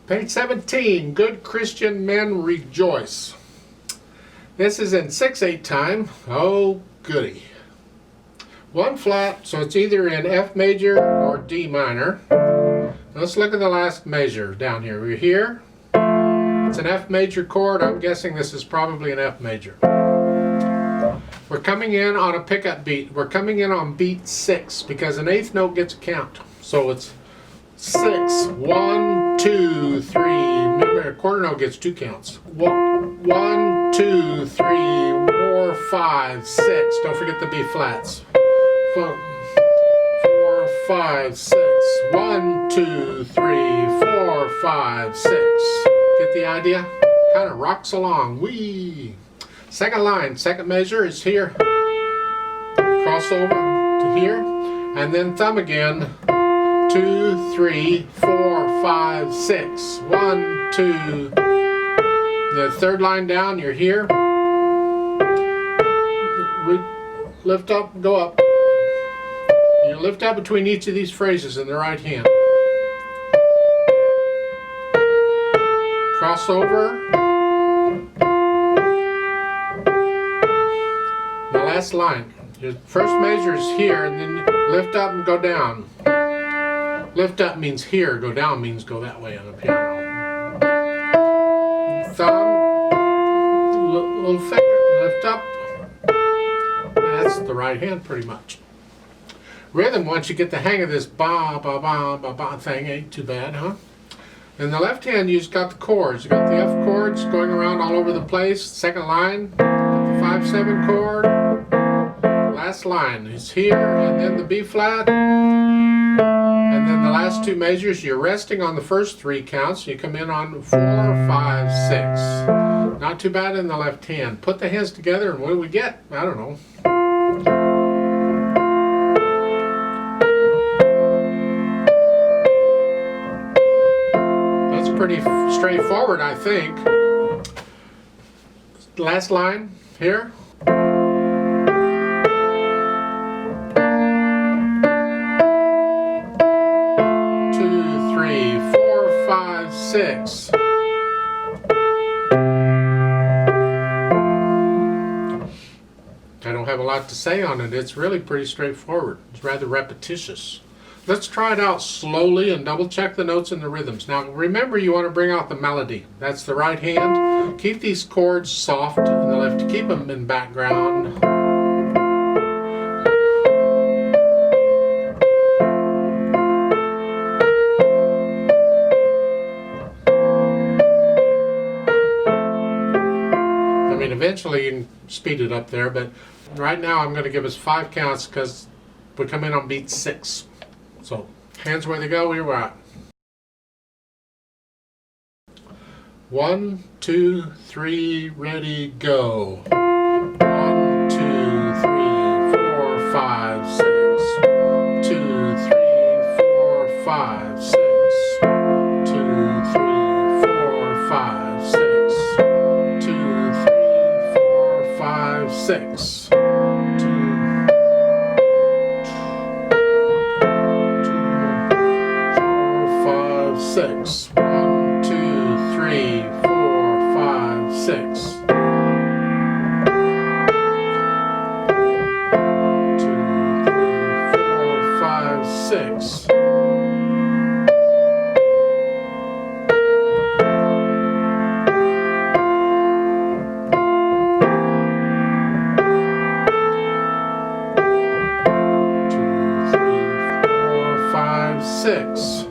Page 17, Good Christian Men Rejoice. This is in 6/8 time. Oh, goody. One flat, so it's either in F major or D minor. Let's look at the last measure down here. We're here. It's an F major chord. I'm guessing this is probably an F major. We're coming in on a pickup beat. We're coming in on beat 6 because an eighth note gets a count. So it's 6, 1, 2, 3. Remember, a quarter note gets 2 counts. 1, 2, 3, 4, 5, 6. Don't forget the B flats. 4, 5, 6. 1, 2, 3, 4, 5, 6. Get the idea? Kind of rocks along. Whee! Second line, second measure is here. Crossover to here. And then thumb again. 2, 3, 4, 5, 6. 1, 2. The third line down, you're here. Lift up, go up. You lift up between each of these phrases in the right hand. Crossover. The last line. Your first measure is here, and then lift up and go down. Lift up means here, go down means go that way on the piano. Thumb, little finger, lift up. That's the right hand pretty much. Rhythm, once you get the hang of this ba ba ba ba ba thing, ain't too bad, huh? In the left hand, you just got the chords. You got the F chords going around all over the place. Second line, got the 5/7 chord. Last line is here, and then the B flat. And then the last 2 measures, you're resting on the first 3 counts. You come in on 4, 5, 6. Not too bad in the left hand. Put the hands together, and what do we get? I don't know. That's pretty straightforward, I think. Last line here. 6. I don't have a lot to say on it. It's really pretty straightforward. It's rather repetitious. Let's try it out slowly and double check the notes and the rhythms. Now remember, you want to bring out the melody. That's the right hand. Keep these chords soft in the left. Keep them in background. Eventually you can speed it up there, but right now I'm going to give us 5 counts because we come in on beat 6. So hands where they go, we're at. 1, 2, 3, ready, go. 1, 2, 3, 4, 5, 6. 2, 3, 4, 5, 6. 2, 3, 4, 5, 6. 6. 2, 4, 5, 6. 1, 2, 3, 4, 5, 6. 2, 3, 4, 5, 6. Six.